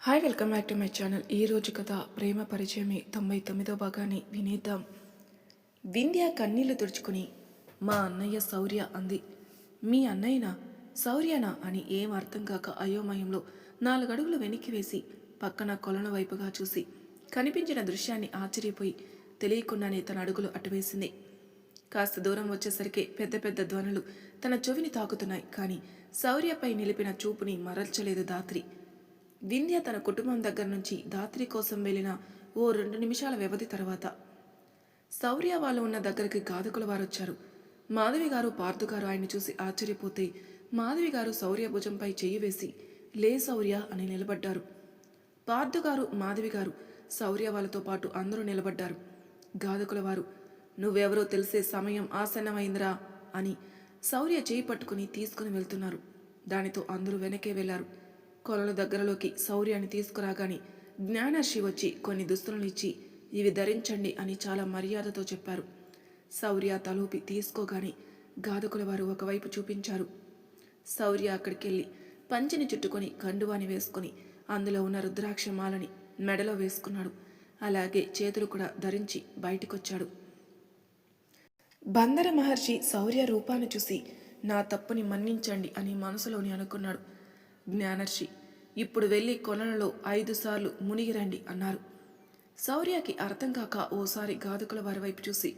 Hi, welcome back to my channel. ఈరోజు కథ ప్రేమ పరిచయమే 99వ భాగాన్ని వినేద్దాం. వింధ్య కన్నీళ్లు తుడుచుకుని మా అన్నయ్య శౌర్య అంది. మీ అన్నయ్యనా? శౌర్యనా అని ఏం అర్థం కాక అయోమయంలో 4 అడుగులు వెనక్కి వేసి పక్కన కొలను వైపుగా చూసి కనిపించిన దృశ్యాన్ని ఆశ్చర్యపోయి తెలియకుండానే తన అడుగులు అటువేసింది. కాస్త దూరం వచ్చేసరికి పెద్ద పెద్ద ధ్వనులు తన చెవిని తాకుతున్నాయి. కానీ శౌర్యపై నిలిపిన చూపుని మరల్చలేదు దాత్రి. వింధ్య తన కుటుంబం దగ్గర నుంచి దాత్రి కోసం వెళ్ళిన ఓ 2 నిమిషాల వ్యవధి తర్వాత శౌర్య వాళ్ళు ఉన్న దగ్గరికి గాధకుల వారు వచ్చారు. మాధవి గారు, పార్థు గారు ఆయన్ని చూసి ఆశ్చర్యపోతే మాధవి గారు శౌర్య భుజంపై చెయ్యి వేసి లే శౌర్య అని నిలబడ్డారు. పార్థు గారు, మాధవి గారు శౌర్య వాళ్ళతో పాటు అందరూ నిలబడ్డారు. గాధకుల వారు నువ్వెవరో తెలిసే సమయం ఆసన్నమైందిరా అని శౌర్య చేయి పట్టుకుని తీసుకుని వెళ్తున్నారు. దానితో అందరూ వెనకే వెళ్లారు. కొలను దగ్గరలోకి శౌర్యాన్ని తీసుకురాగాని జ్ఞానర్షి వచ్చి కొన్ని దుస్తులను ఇచ్చి ఇవి ధరించండి అని చాలా మర్యాదతో చెప్పారు. శౌర్య తలూపి తీసుకోగాని గాధకుల వారు ఒకవైపు చూపించారు. శౌర్య అక్కడికెళ్ళి పంచిని చుట్టుకొని కండువాని వేసుకొని అందులో ఉన్న రుద్రాక్ష మాలని మెడలో వేసుకున్నాడు. అలాగే చేతులు కూడా ధరించి బయటికొచ్చాడు. బందర మహర్షి శౌర్య రూపాన్ని చూసి నా తప్పుని మన్నించండి అని మనసులోని అనుకున్నాడు. జ్ఞానర్షి ఇప్పుడు వెళ్ళి కొలనులో 5 సార్లు మునిగిరండి అన్నారు. శౌర్యకి అర్థం కాక ఓసారి గాధకుల వారి వైపు చూసి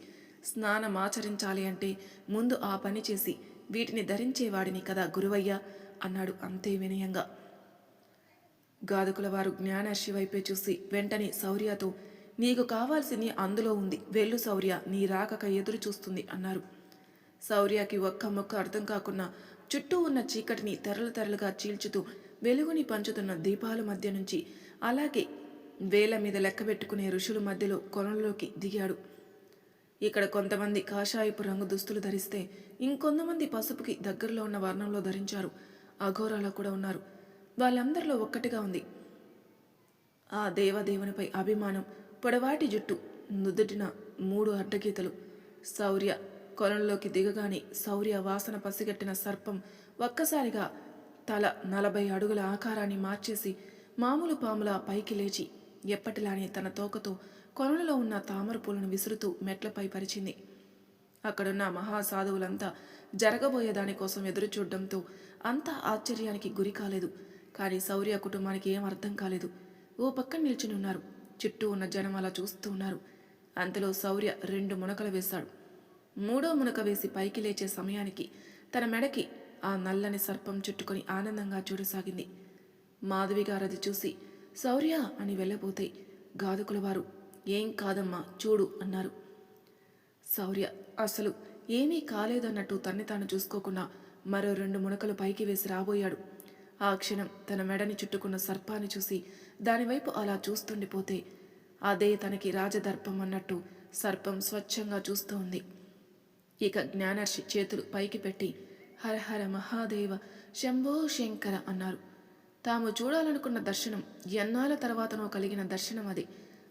స్నానం ఆచరించాలి అంటే ముందు ఆ పని చేసి వీటిని ధరించేవాడిని కదా గురువయ్య అన్నాడు అంతే వినయంగా. గాధకుల వారు జ్ఞానర్షి వైపే చూసి వెంటనే శౌర్యతో నీకు కావాల్సింది అందులో ఉంది, వెళ్ళు శౌర్య, నీ రాకక ఎదురు చూస్తుంది అన్నారు. శౌర్యకి ఒక్క మొక్క అర్థం కాకున్నా చుట్టూ ఉన్న చీకటిని తెరలుగా చీల్చుతూ వెలుగుని పంచుతున్న దీపాల మధ్య నుంచి అలాగే వేల మీద లెక్కబెట్టుకునే ఋషుల మధ్యలో కొనలోకి దిగాడు. ఇక్కడ కొంతమంది కాషాయపు రంగు దుస్తులు ధరిస్తే ఇంకొంతమంది పసుపుకి దగ్గరలో ఉన్న వర్ణంలో ధరించారు. అఘోరాలు కూడా ఉన్నారు. వాళ్ళందరిలో ఒక్కటిగా ఉంది ఆ దేవదేవునిపై అభిమానం. పొడవాటి జుట్టు, నుదుటిన 3 అడ్డగీతలు. శౌర్య కొలంలోకి దిగగానే శౌర్య వాసన పసిగట్టిన సర్పం ఒక్కసారిగా తల 40 అడుగుల ఆకారాన్ని మార్చేసి మామూలు పాములా పైకి లేచి ఎప్పటిలానే తన తోకతో కొలంలో ఉన్న తామర పూలను విసురుతూ మెట్లపై పరిచింది. అక్కడున్న మహాసాధువులంతా జరగబోయే దానికోసం ఎదురుచూడడంతో అంతా ఆశ్చర్యానికి గురి కాలేదు. కానీ శౌర్య కుటుంబానికి ఏం అర్థం కాలేదు. ఓ పక్కన నిల్చుని ఉన్నారు. చుట్టూ ఉన్న జనం అలా చూస్తూ ఉన్నారు. అంతలో శౌర్య 2 మునకలు వేశాడు. 3వ మునక వేసి పైకి లేచే సమయానికి తన మెడకి ఆ నల్లని సర్పం చుట్టుకొని ఆనందంగా చూడసాగింది. మాధవి గారు అది చూసి శౌర్య అని వెళ్ళబోతే గాధకుల వారు ఏం కాదమ్మా చూడు అన్నారు. శౌర్య అసలు ఏమీ కాలేదన్నట్టు తన్ని తాను చూసుకోకుండా మరో 2 మునకలు పైకి వేసి రాబోయాడు. ఆ క్షణం తన మెడని చుట్టుకున్న సర్పాన్ని చూసి దానివైపు అలా చూస్తుండిపోతే అదే తనకి రాజదర్పం అన్నట్టు సర్పం స్వచ్ఛంగా చూస్తూ ఉంది. ఇక జ్ఞానర్షి చేతులు పైకి పెట్టి హరహర మహాదేవ శంభో శంకర అన్నారు. తాము చూడాలనుకున్న దర్శనం ఎన్నాళ్ళ తర్వాతనో కలిగిన దర్శనం అది.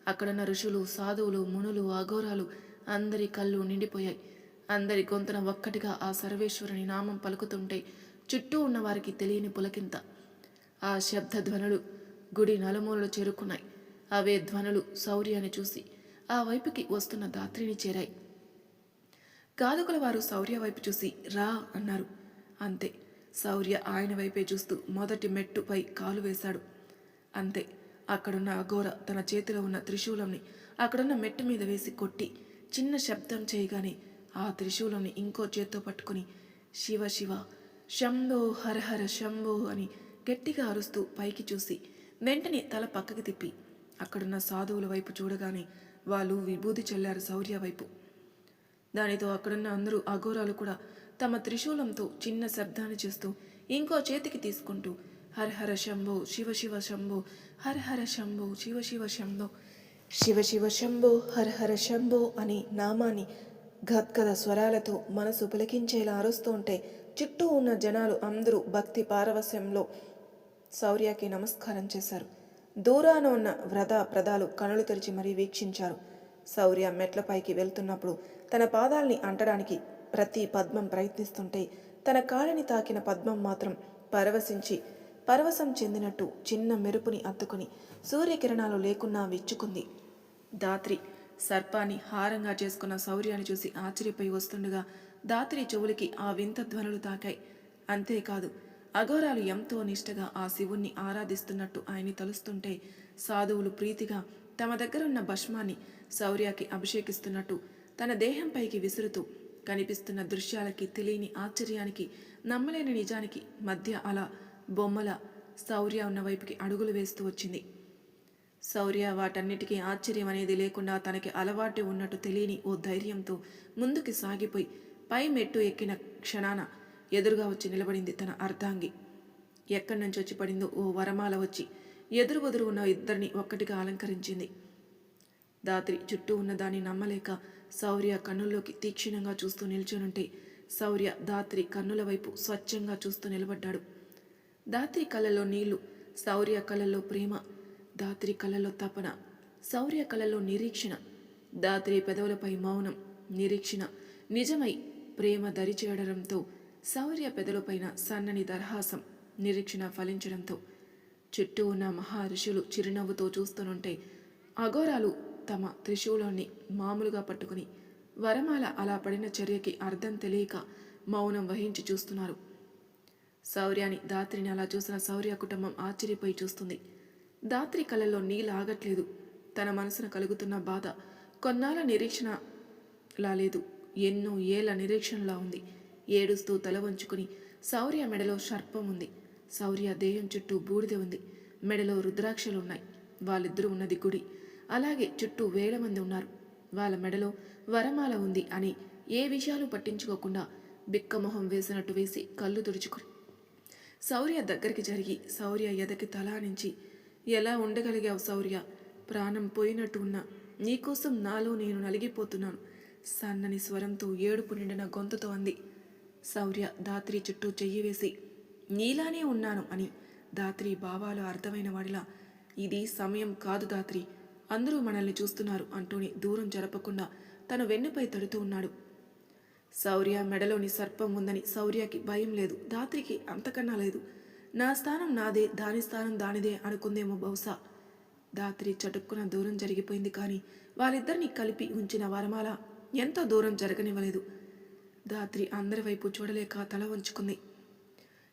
అక్కడున్న ఋషులు, సాధువులు, మునులు, అఘోరాలు అందరి కళ్ళు నిండిపోయాయి. అందరి గొంతున ఒక్కటిగా ఆ సర్వేశ్వరుని నామం పలుకుతుంటే చుట్టూ ఉన్న వారికి తెలియని పులకింత. ఆ శబ్ద ధ్వనులు గుడి నలుమూలలు చేరుకున్నాయి. అవే ధ్వనులు శౌర్యాన్ని చూసి ఆ వైపుకి వస్తున్న దాత్రిని చేరాయి. గాధకుల వారు శౌర్య వైపు చూసి రా అన్నారు. అంతే, శౌర్య ఆయన వైపే చూస్తూ మొదటి మెట్టుపై కాలు వేశాడు. అంతే, అక్కడున్న అఘోర తన చేతిలో ఉన్న త్రిశూలంని అక్కడున్న మెట్టు మీద వేసి కొట్టి చిన్న శబ్దం చేయగానే ఆ త్రిశూలంని ఇంకో చేత్తో పట్టుకుని శివ శివ శంభో హరహర శంభో అని గట్టిగా అరుస్తూ పైకి చూసి వెంటనే తల పక్కకి తిప్పి అక్కడున్న సాధువుల వైపు చూడగానే వాళ్ళు విభూతి చల్లారు శౌర్య వైపు. దానితో అక్కడున్న అందరూ అఘోరాలు కూడా తమ త్రిశూలంతో చిన్న శబ్దాన్ని చేస్తూ ఇంకో చేతికి తీసుకుంటూ హరహర శంభో శివ శివ శంభో హరహర శంభో శివ శివ శంభో శివ శివ శంభో హరహర శంభో అని నామాన్ని గద్గద స్వరాలతో మనసు పులకించేలా అరుస్తూ ఉంటే చుట్టూ ఉన్న జనాలు అందరూ భక్తి పారవస్యంలో శౌర్యకి నమస్కారం చేశారు. దూరాన ఉన్న వ్రత ప్రదాలు కనులు తెరిచి మరీ వీక్షించారు. శౌర్య మెట్లపైకి వెళ్తున్నప్పుడు తన పాదాల్ని అంటడానికి ప్రతి పద్మం ప్రయత్నిస్తుంటే తన కాళ్ళని తాకిన పద్మం మాత్రం పరవశించి పరవశం చెందినట్టు చిన్న మెరుపుని అత్తుకుని సూర్యకిరణాలు లేకున్నా విచ్చుకుంది. దాత్రి సర్పాన్ని హారంగా చేసుకున్న శౌర్యాన్ని చూసి ఆశ్చర్యపోయి వస్తుండగా దాత్రి చెవులకి ఆ వింత ధ్వనులు తాకాయి. అంతేకాదు, అఘోరాలు ఎంతో నిష్టగా ఆ శివుణ్ణి ఆరాధిస్తున్నట్టు ఆయన్ని తలుస్తుంటే సాధువులు ప్రీతిగా తమ దగ్గరున్న భస్మాన్ని శౌర్యకి అభిషేకిస్తున్నట్టు తన దేహంపైకి విసురుతూ కనిపిస్తున్న దృశ్యాలకి తెలియని ఆశ్చర్యానికి నమ్మలేని నిజానికి మధ్య అలా బొమ్మల శౌర్య ఉన్న వైపుకి అడుగులు వేస్తూ వచ్చింది. శౌర్య వాటన్నిటికీ ఆశ్చర్యం అనేది లేకుండా తనకి అలవాటు ఉన్నట్టు తెలియని ఓ ధైర్యంతో ముందుకి సాగిపోయి పై మెట్టు ఎక్కిన క్షణాన ఎదురుగా వచ్చి నిలబడింది తన అర్ధాంగి. ఎక్కడి నుంచి వచ్చి పడిందో ఓ వరమాల వచ్చి ఎదురు ఉన్న ఇద్దరిని ఒక్కటిగా అలంకరించింది. దాత్రి చుట్టూ ఉన్న దాన్ని నమ్మలేక శౌర్య కన్నుల్లోకి తీక్షణంగా చూస్తూ నిల్చొనుంటే శౌర్య దాత్రి కన్నుల వైపు స్వచ్ఛంగా చూస్తూ నిలబడ్డాడు. దాత్రి కళ్ళల్లో నీళ్లు, శౌర్య కళ్ళల్లో ప్రేమ, దాత్రి కళ్ళల్లో తపన, శౌర్య కళ్ళల్లో నిరీక్షణ. దాత్రి పెదవులపై మౌనం, నిరీక్షణ నిజమై ప్రేమ దరిచేయడంతో శౌర్య పెదవులపైన సన్నని దరహాసం, నిరీక్షణ ఫలించడంతో చుట్టూ ఉన్న మహా ఋషులు చిరునవ్వుతో చూస్తూనుంటే అఘోరాలు తమ త్రిశూలాన్ని మామూలుగా పట్టుకుని వరమాల అలా పడిన చర్యకి అర్థం తెలియక మౌనం వహించి చూస్తున్నారు. శౌర్యాని దాత్రిని అలా చూసిన శౌర్య కుటుంబం ఆశ్చర్యపోయి చూస్తుంది. దాత్రి కళ్ళల్లో నీళ్ళు ఆగట్లేదు. తన మనసున కలుగుతున్న బాధ కొన్నాళ్ళ నిరీక్షణలా లేదు, ఎన్నో ఏళ్ల నిరీక్షణలా ఉంది. ఏడుస్తూ తల వంచుకుని శౌర్య మెడలో సర్పం ఉంది. శౌర్య దేహం చుట్టూ బూడిద ఉంది. మెడలో రుద్రాక్షలున్నాయి. వాళ్ళిద్దరూ ఉన్నది గుడి. అలాగే చుట్టూ 1000 మంది ఉన్నారు. వాళ్ళ మెడలో వరమాల ఉంది అని ఏ విషయాలు పట్టించుకోకుండా బిక్కమొహం వేసినట్టు వేసి కళ్ళు తుడుచుకుని శౌర్య దగ్గరికి జరిగి శౌర్య ఎదకి తలానించి, ఎలా ఉండగలిగావు శౌర్య? ప్రాణం పోయినట్టు ఉన్నా నీకోసం నాలో నేను నలిగిపోతున్నాను, సన్నని స్వరంతో ఏడుపు నిండిన గొంతుతో అంది. శౌర్య దాత్రి చుట్టూ చెయ్యి వేసి, నీలానే ఉన్నాను అని దాత్రి భావాలు అర్థమైన వాడిలా, ఇది సమయం కాదు దాత్రి, అందరూ మనల్ని చూస్తున్నారు అంటూనే దూరం జరపకుండా తన వెన్నుపై తడుతూ ఉన్నాడు. శౌర్య మెడలోని సర్పం ఉందని శౌర్యకి భయం లేదు, దాత్రికి అంతకన్నా లేదు. నా స్థానం నాదే, దాని స్థానం దానిదే అనుకుందేమో బహుశా. దాత్రి చటుక్కున దూరం జరిగిపోయింది. కానీ వాళ్ళిద్దరిని కలిపి ఉంచిన వరమాల ఎంతో దూరం జరగనివ్వలేదు. దాత్రి అందరి వైపు చూడలేక తల వంచుకుంది.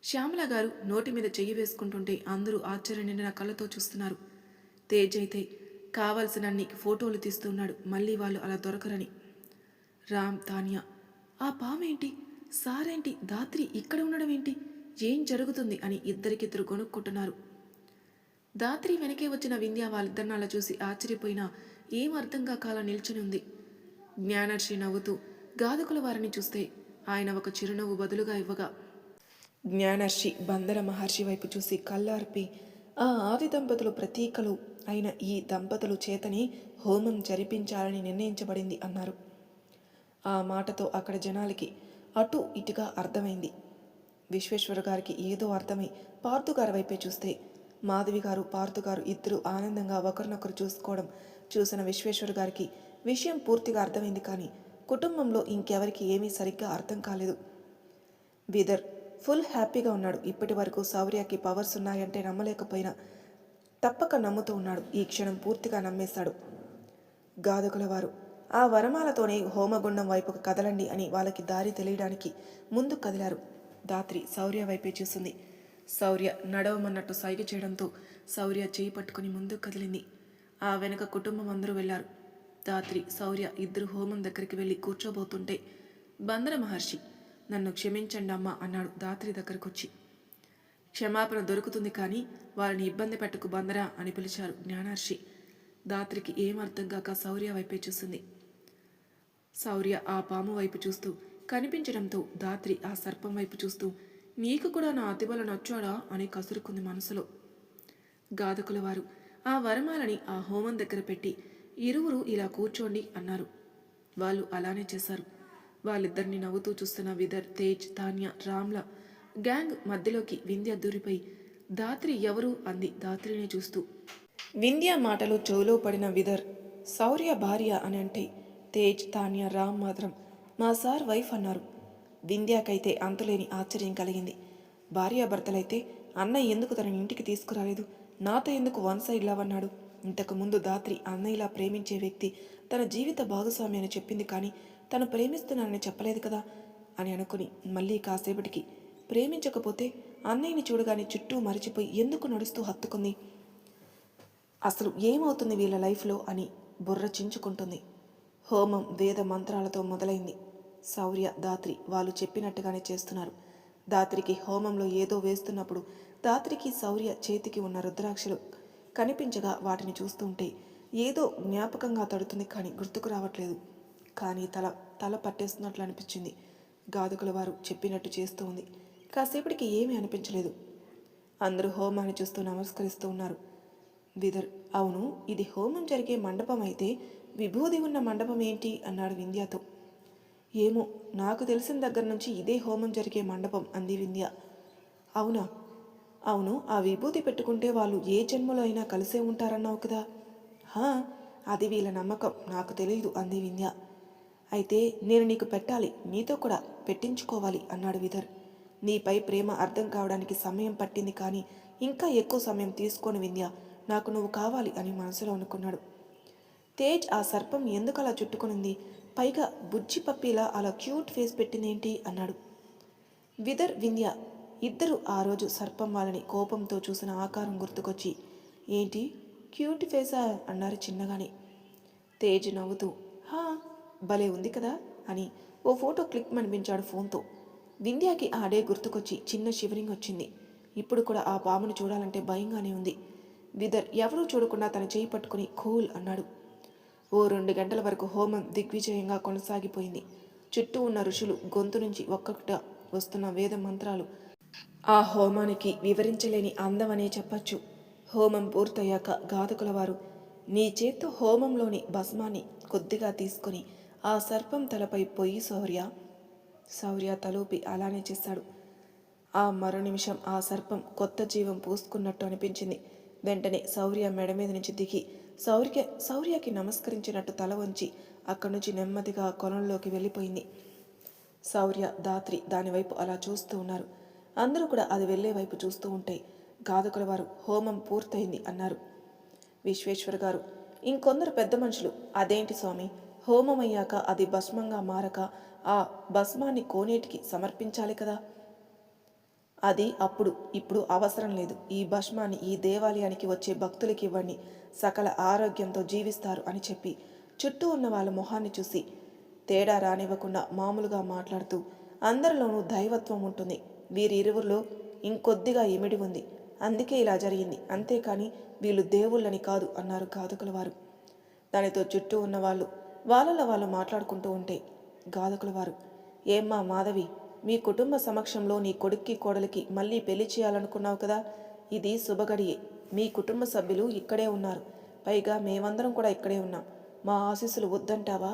శ్యామల గారు నోటి మీద చెయ్యి వేసుకుంటుంటే అందరూ ఆశ్చర్య నిండిన కళ్ళతో చూస్తున్నారు. తేజ్ అయితే కావలసినన్ని ఫోటోలు తీస్తున్నాడు, మళ్ళీ వాళ్ళు అలా దొరకరని. రామ్, తాన్యా, ఆ పామేంటి, సారేంటి, దాత్రి ఇక్కడ ఉండడం ఏంటి, ఏం జరుగుతుంది అని ఇద్దరికిద్దరు కొనుక్కుంటున్నారు. దాత్రి వెనకే వచ్చిన వింధ్య వాళ్ళిద్దరిని అలా చూసి ఆశ్చర్యపోయినా ఏం అర్థంగా కాల నిల్చుని ఉంది. జ్ఞానర్షి నవ్వుతూ గాధకుల వారిని చూస్తే ఆయన ఒక చిరునవ్వు బదులుగా ఇవ్వగా జ్ఞానర్షి బందర మహర్షి వైపు చూసి కళ్ళార్పి, ఆ ఆది దంపతులు ప్రతీకలు అయిన ఈ దంపతులు చేతని హోమం జరిపించాలని నిర్ణయించబడింది అన్నారు. ఆ మాటతో అక్కడ జనాలకి అటు ఇటుగా అర్థమైంది. విశ్వేశ్వర గారికి ఏదో అర్థమై పార్థుగారి వైపే చూస్తే మాధవి గారు, పార్థుగారు ఇద్దరు ఆనందంగా ఒకరినొకరు చూసుకోవడం చూసిన విశ్వేశ్వర గారికి విషయం పూర్తిగా అర్థమైంది. కానీ కుటుంబంలో ఇంకెవరికి ఏమీ సరిగ్గా అర్థం కాలేదు. విదర్ ఫుల్ హ్యాపీగా ఉన్నాడు. ఇప్పటి వరకు శౌర్యకి పవర్స్ ఉన్నాయంటే నమ్మలేకపోయినా తప్పక నమ్ముతూ ఉన్నాడు. ఈ క్షణం పూర్తిగా నమ్మేశాడు. గాధకుల వారు ఆ వరమాలతోనే హోమగుండం వైపుకు కదలండి అని వాళ్ళకి దారి తెలియడానికి ముందు కదిలారు. దాత్రి శౌర్య వైపే చూసింది. శౌర్య నడవమన్నట్టు సైగ చేయడంతో శౌర్య చేయి పట్టుకుని ముందుకు కదిలింది. ఆ వెనక కుటుంబం అందరూ వెళ్లారు. దాత్రి, శౌర్య ఇద్దరు హోమం దగ్గరికి వెళ్ళి కూర్చోబోతుంటే బందర మహర్షి, నన్ను క్షమించండి అమ్మా అన్నాడు దాత్రి దగ్గరకొచ్చి. క్షమాపణ దొరుకుతుంది కానీ వారిని ఇబ్బంది పెట్టకు బందరా అని పిలిచారు జ్ఞానర్షి. దాత్రికి ఏం అర్థం కాక శౌర్య వైపే చూసింది. శౌర్య ఆ పాము వైపు చూస్తూ కనిపించడంతో దాత్రి ఆ సర్పం వైపు చూస్తూ, నీకు కూడా నా అతిబల నచ్చాడా అని కసురుకుంది మనసులో. గాధకుల వారు ఆ వరమాలని ఆ హోమం దగ్గర పెట్టి ఇరువురు ఇలా కూర్చోండి అన్నారు. వాళ్ళు అలానే చేశారు. వాళ్ళిద్దరిని నవ్వుతూ చూస్తున్న విదర్, తేజ్, తాన్య, రామ్ల గ్యాంగ్ మధ్యలోకి వింధ్య దూరిపోయి, దాత్రి ఎవరు అంది దాత్రినే చూస్తూ. వింధ్య మాటలు చెవులో పడిన విదర్ శౌర్య భార్య అని అంటే తేజ్, తాన్య, రామ్ మాత్రం మా సార్ వైఫ్ అన్నారు. వింధ్యాకైతే అంతులేని ఆశ్చర్యం కలిగింది. భార్యాభర్తలైతే అన్నయ్య ఎందుకు తనని ఇంటికి తీసుకురాలేదు? నాతో ఎందుకు వన్ సైడ్ లవ్ అన్నాడు? ఇంతకుముందు దాత్రి అన్నయ్యలా ప్రేమించే వ్యక్తి తన జీవిత భాగస్వామి అని చెప్పింది, కానీ తను ప్రేమిస్తున్నానని చెప్పలేదు కదా అని అనుకుని మళ్ళీ కాసేపటికి ప్రేమించకపోతే అన్నయ్యని చూడగానే చుట్టూ మరిచిపోయి ఎందుకు నడుస్తూ హత్తుకుంది? అసలు ఏమవుతుంది వీళ్ళ లైఫ్లో అని బుర్ర చించుకుంటుంది. హోమం వేద మంత్రాలతో మొదలైంది. శౌర్య, దాత్రి వాళ్ళు చెప్పినట్టుగానే చేస్తున్నారు. దాత్రికి హోమంలో ఏదో వేస్తున్నప్పుడు దాత్రికి శౌర్య చేతికి ఉన్న రుద్రాక్షలు కనిపించగా వాటిని చూస్తుంటే ఏదో జ్ఞాపకంగా తడుతుంది, కానీ గుర్తుకు రావట్లేదు. కానీ తల పట్టేస్తున్నట్లు అనిపించింది. గాదుకుల వారు చెప్పినట్టు చేస్తూ ఉంది. కాసేపటికి ఏమీ అనిపించలేదు. అందరూ హోమాన్ని చూస్తూ నమస్కరిస్తూ ఉన్నారు. విదర్, అవును, ఇది హోమం జరిగే మండపం అయితే విభూది ఉన్న మండపం ఏంటి అన్నాడు వింధ్యతో. ఏమో, నాకు తెలిసిన దగ్గర నుంచి ఇదే హోమం జరిగే మండపం అంది వింధ్య. అవునా? అవును, ఆ విభూతి పెట్టుకుంటే వాళ్ళు ఏ జన్మలో అయినా కలిసే ఉంటారన్నావు కదా. అది వీళ్ళ నమ్మకం, నాకు తెలియదు అంది వింధ్య. అయితే నేను నీకు పెట్టాలి, నీతో కూడా పెట్టించుకోవాలి అన్నాడు విదర్. నీపై ప్రేమ అర్థం కావడానికి సమయం పట్టింది, కానీ ఇంకా ఎక్కువ సమయం తీసుకొని వింధ్య, నాకు నువ్వు కావాలి అని మనసులో అనుకున్నాడు. తేజ్ ఆ సర్పం ఎందుకు అలా చుట్టుకునింది? పైగా బుజ్జి పప్పిలా అలా క్యూట్ ఫేస్ పెట్టిందేంటి అన్నాడు. విదర్, వింధ్య ఇద్దరు ఆ రోజు సర్పం వాళ్ళని కోపంతో చూసిన ఆకారం గుర్తుకొచ్చి, ఏంటి క్యూట్ ఫేసా అన్నారు చిన్నగానే. తేజ్ నవ్వుతూ, హా భలే ఉంది కదా అని ఓ ఫోటో క్లిక్ అనిపించాడు ఫోన్తో. వింధ్యాకి ఆ డే గుర్తుకొచ్చి చిన్న షివరింగ్ వచ్చింది. ఇప్పుడు కూడా ఆ పామును చూడాలంటే భయంగానే ఉంది. విదర్ ఎవరూ చూడకుండా తన చేయి పట్టుకుని కూల్ అన్నాడు. ఓ 2 గంటల వరకు హోమం దిగ్విజయంగా కొనసాగిపోయింది. చుట్టూ ఉన్న ఋషులు గొంతు నుంచి ఒక్కొక్కట వస్తున్న వేద మంత్రాలు ఆ హోమానికి వివరించలేని అందమనే చెప్పచ్చు. హోమం పూర్తయ్యాక గాధకుల వారు, నీ చేత్తో హోమంలోని భస్మాన్ని కొద్దిగా తీసుకొని ఆ సర్పం తలపై పొయ్యి శౌర్య. శౌర్య తలూపి అలానే చేశాడు. ఆ మరో నిమిషం ఆ సర్పం కొత్త జీవం పూసుకున్నట్టు అనిపించింది. వెంటనే శౌర్య మెడ మీద నుంచి దిగి శౌర్యకి నమస్కరించినట్టు తల వంచి అక్కడి నుంచి నెమ్మదిగా కొలంలోకి వెళ్ళిపోయింది. శౌర్య, దాత్రి దానివైపు అలా చూస్తూ ఉన్నారు. అందరూ కూడా అది వెళ్లే వైపు చూస్తూ ఉంటే గాధకుల వారు హోమం పూర్తయింది అన్నారు. విశ్వేశ్వర్ గారు, ఇంకొందరు పెద్ద మనుషులు, అదేంటి స్వామి, హోమం అయ్యాక అది భస్మంగా మారక ఆ భస్మాన్ని కోనేటికి సమర్పించాలి కదా. అది ఇప్పుడు అవసరం లేదు. ఈ భస్మాన్ని ఈ దేవాలయానికి వచ్చే భక్తులకి ఇవ్వండి, సకల ఆరోగ్యంతో జీవిస్తారు అని చెప్పి చుట్టూ ఉన్న వాళ్ళ మొహాన్ని చూసి తేడా రానివ్వకుండా మామూలుగా మాట్లాడుతూ, అందరిలోనూ దైవత్వం ఉంటుంది, వీరిరువురిలో ఇంకొద్దిగా ఇమిడి ఉంది, అందుకే ఇలా జరిగింది, అంతేకాని వీళ్ళు దేవుళ్ళని కాదు అన్నారు గాధకుల వారు. దానితో చుట్టూ ఉన్న వాళ్ళలో వాళ్ళు మాట్లాడుకుంటూ ఉంటే గాధకుల వారు, ఏమ్మా మాధవి, మీ కుటుంబ సమక్షంలో నీ కొడుక్కి కోడలికి మళ్ళీ పెళ్లి చేయాలనుకున్నావు కదా, ఇది శుభగడియే. మీ కుటుంబ సభ్యులు ఇక్కడే ఉన్నారు, పైగా మేమందరం కూడా ఇక్కడే ఉన్నాం, మా ఆశీస్సులు వద్దంటావా?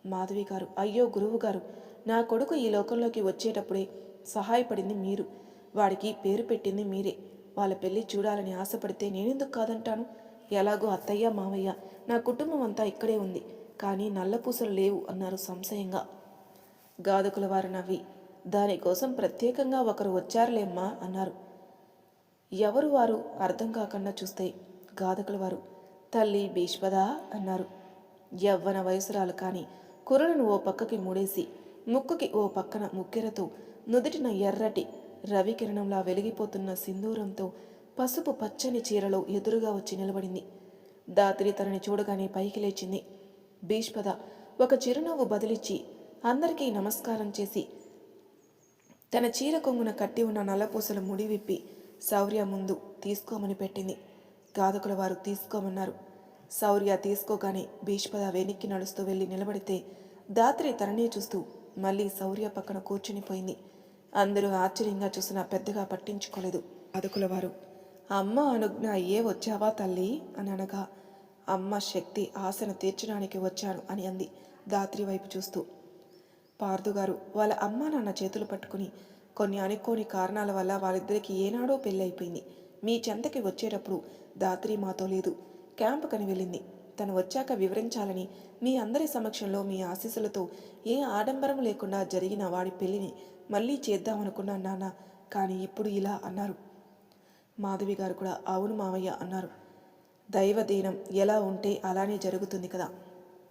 మాధవి గారు, అయ్యో గురువు గారు, నా కొడుకు ఈ లోకంలోకి వచ్చేటప్పుడే సహాయపడింది మీరు, వాడికి పేరు పెట్టింది మీరే, వాళ్ళ పెళ్లి చూడాలని ఆశపడితే నేనెందుకు కాదంటాను? ఎలాగో అత్తయ్య మావయ్య నా కుటుంబం అంతా ఇక్కడే ఉంది, కానీ నల్లపూసలు లేవు అన్నారు సంశయంగా. గాధకుల వారు నవ్వి, దానికోసం ప్రత్యేకంగా ఒకరు వచ్చారులేమ్మా అన్నారు. ఎవరు వారు అర్థం కాకుండా చూస్తే గాధకుల వారు, తల్లి భీష్మదా అన్నారు. యవ్వన వయసురాలు, కానీ కుర్రలను ఓ పక్కకి మూడేసి ముక్కుకి ఓ పక్కన ముక్కెరతో నుదుటిన ఎర్రటి రవికిరణంలా వెలిగిపోతున్న సింధూరంతో పసుపు పచ్చని చీరలో ఎదురుగా వచ్చి నిలబడింది. దాత్రి తనని చూడగానే పైకి లేచింది. భీష్పద ఒక చిరునవ్వు బదిలిచ్చి అందరికీ నమస్కారం చేసి తన చీర కొంగున కట్టి ఉన్న నల్లపూసల ముడి విప్పి శౌర్య ముందు తీసుకోమని పెట్టింది. గాధకుల వారు తీసుకోమన్నారు. శౌర్య తీసుకోగానే భీష్పద వెనక్కి నడుస్తూ వెళ్ళి నిలబడితే దాత్రి తననే చూస్తూ మళ్ళీ శౌర్య పక్కన కూర్చునిపోయింది. అందరూ ఆశ్చర్యంగా చూసినా పెద్దగా పట్టించుకోలేదు. గాధకుల వారు, అమ్మ అనుజ్ఞ అయ్యే వచ్చావా తల్లి అని అనగా, అమ్మ శక్తి ఆశను తీర్చడానికి వచ్చాను అని అంది దాత్రి వైపు చూస్తూ. పార్థుగారు వాళ్ళ అమ్మ నాన్న చేతులు పట్టుకుని, కొన్ని అనుకోని కారణాల వల్ల వాళ్ళిద్దరికీ ఏనాడో పెళ్ళైపోయింది. మీ చెంతకి వచ్చేటప్పుడు దాత్రి మాతో లేదు, క్యాంపుకని వెళ్ళింది. తను వచ్చాక వివరించాలని మీ అందరి సమక్షంలో మీ ఆశీస్సులతో ఏ ఆడంబరం లేకుండా జరిగిన వాడి పెళ్లిని మళ్ళీ చేద్దామనుకున్నాను నాన్న, కానీ ఇప్పుడు ఇలా అన్నారు. మాధవి గారు కూడా అవును మావయ్య అన్నారు. దైవదీనం ఎలా ఉంటే అలానే జరుగుతుంది కదా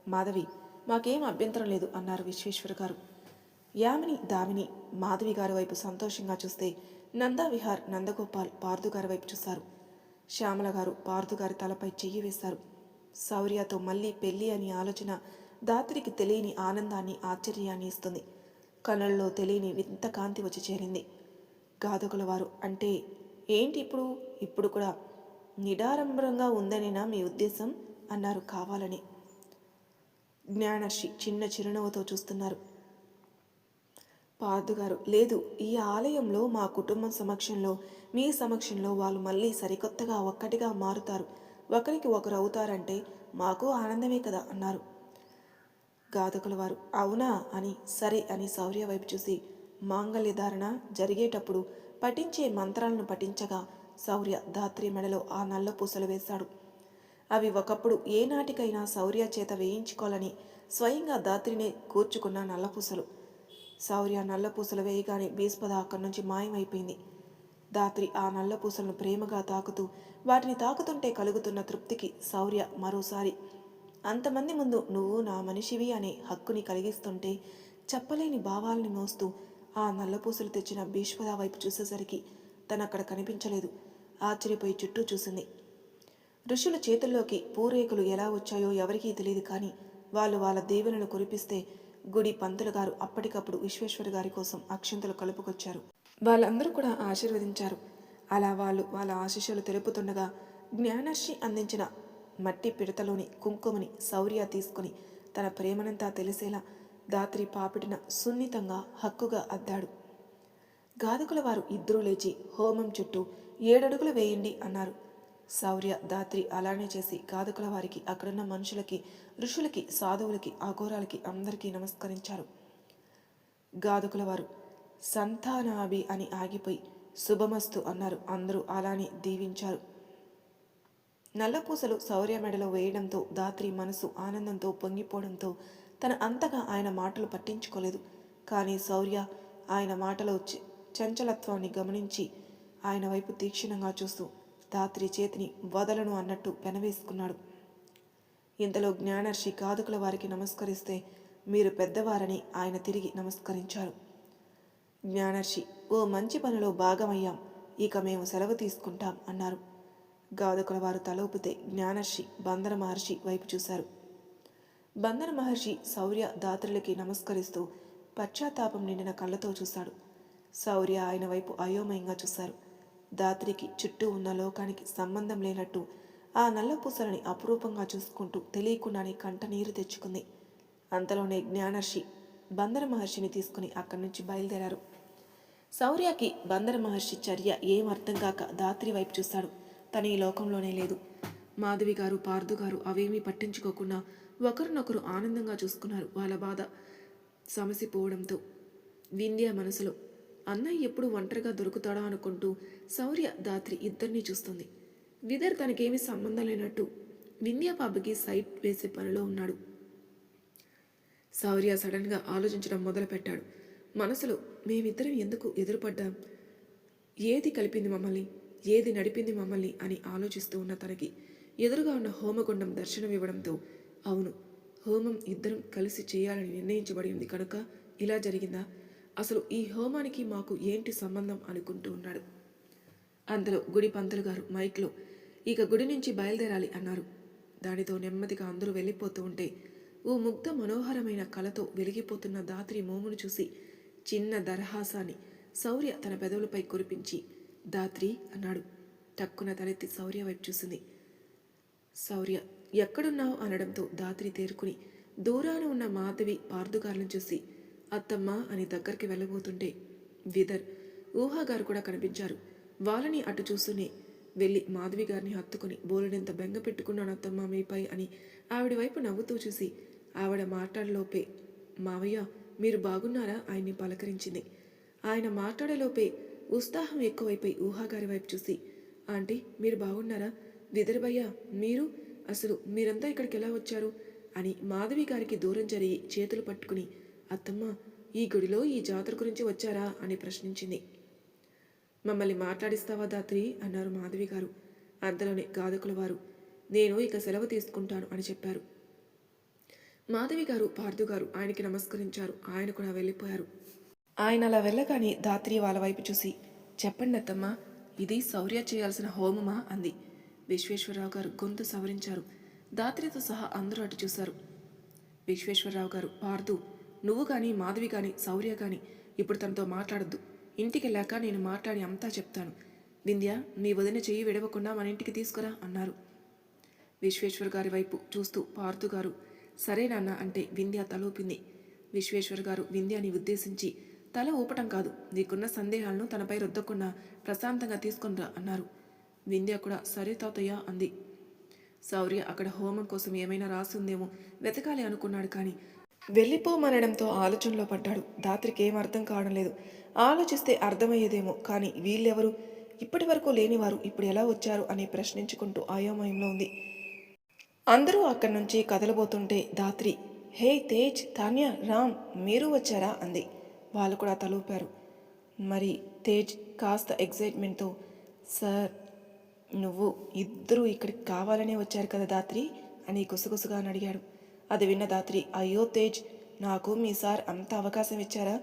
మాధవి, మాకేం అభ్యంతరం లేదు అన్నారు విశ్వేశ్వర్ గారు. యామిని దామిని మాధవి గారి వైపు సంతోషంగా చూస్తే నందావిహార్ నందగోపాల్ పార్థు గారి వైపు చూశారు. శ్యామల గారు పార్థు గారి తలపై చెయ్యి వేశారు. శౌర్యతో మళ్ళీ పెళ్లి అని ఆలోచన దాత్రికి తెలియని ఆనందాన్ని ఆశ్చర్యాన్ని ఇస్తుంది. కళ్ళల్లో తెలియని వింత కాంతి వచ్చి చేరింది. గాదకుల వారు అంటే ఏంటి ఇప్పుడు కూడా నిడారంభరంగా ఉందనేనా మీ ఉద్దేశం అన్నారు కావాలని. జ్ఞానర్షి చిన్న చిరునవ్వుతో చూస్తున్నారు. పార్థుగారు లేదు, ఈ ఆలయంలో మా కుటుంబం సమక్షంలో మీ సమక్షంలో వాళ్ళు మళ్ళీ సరికొత్తగా ఒక్కటిగా మారుతారు, ఒకరికి ఒకరు అవుతారంటే మాకు ఆనందమే కదా అన్నారు. గాదకుల వారు అవునా అని సరే అని శౌర్య వైపు చూసి మాంగళ్య ధారణ జరిగేటప్పుడు పఠించే మంత్రాలను పఠించగా శౌర్య ధాత్రి మెడలో ఆ నల్ల పూసలు వేశాడు. అవి ఒకప్పుడు ఏనాటికైనా శౌర్య చేత వేయించుకోవాలని స్వయంగా ధాత్రినే కూర్చుకున్న నల్లపూసలు. శౌర్య నల్లపూసలు వేయగానే భీష్పద అక్కడి నుంచి మాయమైపోయింది. ధాత్రి ఆ నల్లపూసలను ప్రేమగా తాకుతూ వాటిని తాకుతుంటే కలుగుతున్న తృప్తికి శౌర్య మరోసారి అంతమంది ముందు నువ్వు నా మనిషివి అనే హక్కుని కలిగిస్తుంటే చెప్పలేని భావాలని మోస్తూ ఆ నల్లపూసలు తెచ్చిన భీష్పద వైపు చూసేసరికి తనక్కడ కనిపించలేదు. ఆశ్చర్యపోయి చుట్టూ చూసింది. ఋషుల చేతుల్లోకి పూరేకులు ఎలా వచ్చాయో ఎవరికీ తెలియదు, కానీ వాళ్ళు వాళ్ళ దీవెనలు కురిపిస్తే గుడి పంతులు గారు అప్పటికప్పుడు విశ్వేశ్వర గారి కోసం అక్షంతలు కలుపుకొచ్చారు. వాళ్ళందరూ కూడా ఆశీర్వదించారు. అలా వాళ్ళు వాళ్ళ ఆశీస్సులు తెలుపుతుండగా జ్ఞానర్షి అందించిన మట్టి పిడతలోని కుంకుమని శౌర్య తీసుకుని తన ప్రేమనంతా తెలిసేలా ధాత్రి పాపిటిన సున్నితంగా హక్కుగా అద్దాడు. గాదకుల వారు ఇద్దరూ లేచి హోమం చుట్టూ 7 అడుగులు వేయండి అన్నారు. శౌర్య ధాత్రి అలానే చేసి గాదకుల వారికి, అక్కడున్న మనుషులకి, ఋషులకి, సాధువులకి, అఘోరాలకి అందరికీ నమస్కరించారు. గాదకుల వారు సంతానాభి అని ఆగిపోయి శుభమస్తు అన్నారు. అందరూ అలానే దీవించారు. నల్లపూసలు శౌర్య మెడలో వేయడంతో ధాత్రి మనసు ఆనందంతో పొంగిపోవడంతో తన అంతగా ఆయన మాటలు పట్టించుకోలేదు. కానీ శౌర్య ఆయన మాటలో చంచలత్వాన్ని గమనించి ఆయన వైపు తీక్షణంగా చూస్తూ ధాత్రి చేతిని వదలను అన్నట్టు పెనవేసుకున్నాడు. ఇంతలో జ్ఞానర్షి గాదకుల వారికి నమస్కరిస్తే మీరు పెద్దవారని ఆయన తిరిగి నమస్కరించారు. జ్ఞానర్షి ఓ మంచి పనిలో భాగమయ్యాం, ఇక మేము సెలవు తీసుకుంటాం అన్నారు. గాదకుల వారు తల ఊపితే జ్ఞానర్షి బందర మహర్షి వైపు చూశారు. బందర మహర్షి శౌర్య ధాత్రులకి నమస్కరిస్తూ పశ్చాత్తాపం నిండిన కళ్ళతో చూశాడు. శౌర్య ఆయన వైపు అయోమయంగా చూశారు. ధాత్రికి చుట్టూ ఉన్న లోకానికి సంబంధం లేనట్టు ఆ నల్లపూసలని అపురూపంగా చూసుకుంటూ తెలియకుండానే కంట నీరు తెచ్చుకుంది. అంతలోనే జ్ఞానర్షి బందర మహర్షిని తీసుకుని అక్కడి నుంచి బయలుదేరారు. శౌర్యకి బందర మహర్షి చర్య ఏం అర్థం కాక ధాత్రి వైపు చూశాడు. తన ఈ లోకంలోనే లేదు. మాధవి గారు పార్థు గారు అవేమీ పట్టించుకోకుండా ఒకరినొకరు ఆనందంగా చూసుకున్నారు. వాళ్ళ బాధ సమసిపోవడంతో వింధ్య మనసులో అన్నయ్య ఎప్పుడు ఒంటరిగా దొరుకుతాడా అనుకుంటూ శౌర్య ధాత్రి ఇద్దరినీ చూస్తుంది. విదర్ తనకేమీ సంబంధం లేనట్టు వింధ్య బాబుకి సైట్ వేసే పనిలో ఉన్నాడు. శౌర్య సడన్గా ఆలోచించడం మొదలుపెట్టాడు. మనసులో మేమిద్దరం ఎందుకు ఎదురుపడ్డాం, ఏది కలిపింది మమ్మల్ని, ఏది నడిపింది మమ్మల్ని అని ఆలోచిస్తూ ఉన్న తనకి ఎదురుగా ఉన్న హోమగుండం దర్శనమివ్వడంతో అవును, హోమం ఇద్దరం కలిసి చేయాలని నిర్ణయించబడి ఉంది కనుక ఇలా జరిగిందా, అసలు ఈ హోమానికి మాకు ఏంటి సంబంధం అనుకుంటూ ఉన్నాడు. అందులో గుడి పంతులు గారు మైక్లో ఇక గుడి నుంచి బయలుదేరాలి అన్నారు. దానితో నెమ్మదిగా అందరూ వెళ్ళిపోతూ ఉంటే ఓ ముగ్ధ మనోహరమైన కళతో వెలిగిపోతున్న ధాత్రి మోమును చూసి చిన్న దరహాసాన్ని శౌర్య తన పెదవులపై కురిపించి ధాత్రి అన్నాడు. టక్కున తలెత్తి శౌర్య వైపు చూసింది. శౌర్య ఎక్కడున్నావు అనడంతో ధాత్రి తేరుకుని దూరాన ఉన్న మాధవి పార్థుగారులను చూసి అత్తమ్మ అని దగ్గరికి వెళ్ళబోతుంటే విదర్ ఊహాగారు కూడా కనిపించారు. వాళ్ళని అటు చూస్తూనే వెళ్ళి మాధవి గారిని హత్తుకుని బోలెడంత బెంగ పెట్టుకున్నాను అత్తమ్మ మీపై అని ఆవిడ వైపు నవ్వుతూ చూసి ఆవిడ మాట్లాడలోపే మావయ్య మీరు బాగున్నారా ఆయన్ని పలకరించింది. ఆయన మాట్లాడేలోపే ఉత్సాహం ఎక్కువైపోయి ఊహాగారి వైపు చూసి ఆంటీ మీరు బాగున్నారా, విదర్భయ్య మీరు అసలు మీరంతా ఇక్కడికి ఎలా వచ్చారు అని మాధవి గారికి దూరం జరిగి చేతులు పట్టుకుని అత్తమ్మ ఈ గుడిలో ఈ జాతర గురించి వచ్చారా అని ప్రశ్నించింది. మమ్మల్ని మాట్లాడిస్తావా దాత్రి అన్నారు మాధవి గారు. అంతలోనే గాధకుల వారు నేను ఇక సెలవు తీసుకుంటాను అని చెప్పారు. మాధవి గారు పార్థు గారు ఆయనకి నమస్కరించారు. ఆయన కూడా వెళ్ళిపోయారు. ఆయన అలా వెళ్ళగానే దాత్రి వాళ్ళ వైపు చూసి చెప్పండి అత్తమ్మ, ఇది శౌర్య చేయాల్సిన హోమమా అంది. విశ్వేశ్వరరావు గారు గొంతు సవరించారు. దాత్రితో సహా అందరూ అటు చూశారు. విశ్వేశ్వరరావు గారు పార్థు, నువ్వు కానీ మాధవి కానీ శౌర్య కానీ ఇప్పుడు తనతో మాట్లాడద్దు. ఇంటికి వెళ్ళాక నేను మాట్లాడి అంతా చెప్తాను. వింధ్య, మీ వదిన చెయ్యి విడవకుండా మన ఇంటికి తీసుకురా అన్నారు. విశ్వేశ్వర్ గారి వైపు చూస్తూ పార్థు గారు సరే నాన్న అంటే వింధ్య తలూపింది. విశ్వేశ్వర్ గారు వింధ్యని ఉద్దేశించి తల ఊపటం కాదు, నీకున్న సందేహాలను తనపై రుద్దకుండా ప్రశాంతంగా తీసుకునిరా అన్నారు. వింధ్య కూడా సరే తాతయ్య అంది. శౌర్య అక్కడ హోమం కోసం ఏమైనా రాసుందేమో వెతకాలి అనుకున్నాడు. కానీ వెళ్ళిపోమనడంతో ఆలోచనలో పడ్డాడు. దాత్రికి ఏం అర్థం కావడం లేదు. ఆలోచిస్తే అర్థమయ్యేదేమో, కానీ వీళ్ళెవరు, ఇప్పటి వరకు లేనివారు ఇప్పుడు ఎలా వచ్చారు అని ప్రశ్నించుకుంటూ అయోమయంలో ఉంది. అందరూ అక్కడి నుంచి కదలబోతుంటే దాత్రి హే తేజ్, తాన్య, రామ్ మీరు వచ్చారా అంది. వాళ్ళు కూడా తలూపారు. మరి తేజ్ కాస్త ఎగ్జైట్మెంట్తో సార్, నువ్వు ఇద్దరూ ఇక్కడికి కావాలనే వచ్చారు కదా దాత్రి అని గుసగుసగా అడిగాడు. అది విన్న దాత్రి అయ్యో తేజ్, నాకు మీ సార్ అంత అవకాశం ఇచ్చారా?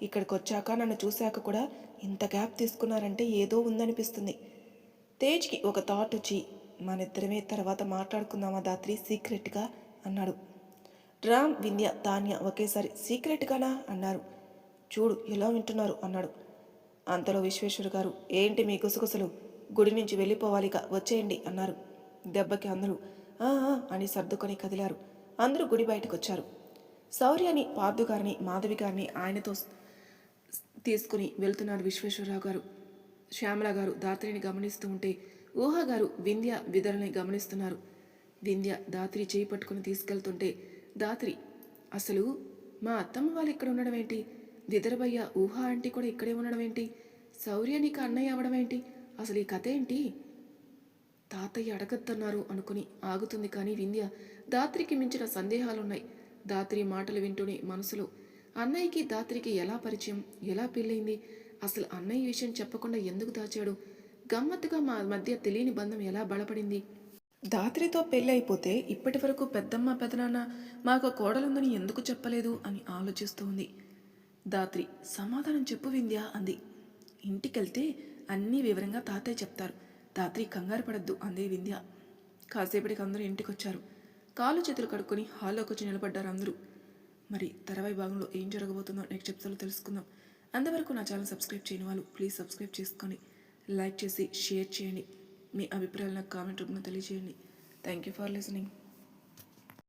ఇక్కడికి వచ్చాక నన్ను చూశాక కూడా ఇంత గ్యాప్ తీసుకున్నారంటే ఏదో ఉందనిపిస్తుంది. తేజ్కి ఒక థాట్ వచ్చి మనిద్దరమే తర్వాత మాట్లాడుకుందామా దాత్రి సీక్రెట్గా అన్నాడు. రామ్, వింధ్య, తాన్య ఒకేసారి సీక్రెట్గానా అన్నారు. చూడు ఎలా వింటున్నారు అన్నాడు. అంతలో విశ్వేశ్వర్ గారు ఏంటి మీ గుసగుసలు, గుడి నుంచి వెళ్ళిపోవాలిక వచ్చేయండి అన్నారు. దెబ్బకి అందరూ అని సర్దుకొని కదిలారు. అందరూ గుడి బయటకు వచ్చారు. శౌర్యని, పార్థు గారిని, మాధవి గారిని ఆయనతో తీసుకుని వెళ్తున్నారు విశ్వేశ్వరరావు గారు. శ్యామల గారు దాత్రిని గమనిస్తూ ఉంటే ఊహా గారు వింధ్య విదరని గమనిస్తున్నారు. వింధ్య దాత్రి చేయి పట్టుకుని తీసుకెళ్తుంటే దాత్రి అసలు మా అత్తమ్మ వాళ్ళు ఇక్కడ ఉండడం ఏంటి, విదరబయ్య ఊహా ఆంటీ కూడా ఇక్కడే ఉండడం ఏంటి, శౌర్య నీకు అన్నయ్య అవడం ఏంటి, అసలు ఈ కథ ఏంటి, తాతయ్య అడగద్దన్నారు అనుకుని ఆగుతుంది. కానీ వింధ్య దాత్రికి మించిన సందేహాలున్నాయి. దాత్రి మాటలు వింటూనే మనసులో అన్నయ్యకి దాత్రికి ఎలా పరిచయం, ఎలా పెళ్ళైంది, అసలు అన్నయ్య విషయం చెప్పకుండా ఎందుకు దాచాడు, గమ్మత్తుగా మా మధ్య తెలియని బంధం ఎలా బలపడింది, దాత్రితో పెళ్ళైపోతే ఇప్పటి వరకు పెద్దమ్మ పెదనాన్న మాకు కోడలుందని ఎందుకు చెప్పలేదు అని ఆలోచిస్తూ ఉంది. దాత్రి సమాధానం చెప్పు వింధ్య అంది. ఇంటికెళ్తే అన్నీ వివరంగా తాతయ్య చెప్తారు, దాత్రి కంగారు పడద్దు అంది వింధ్య. కాసేపటికి అందరూ ఇంటికొచ్చారు. కాలు చేతులు కడుక్కొని హాల్లోకి వచ్చి నిలబడ్డారు అందరూ. మరి తర్వాయి భాగంలో ఏం జరగబోతుందో నెక్స్ట్ ఎపిసోడ్లో తెలుసుకుందాం. అంతవరకు నా ఛానల్ సబ్స్క్రైబ్ చేయని వాళ్ళు ప్లీజ్ సబ్స్క్రైబ్ చేసుకొని లైక్ చేసి షేర్ చేయండి. మీ అభిప్రాయాలు నాకు కామెంట్ రూపంలో తెలియజేయండి. Thank you for listening.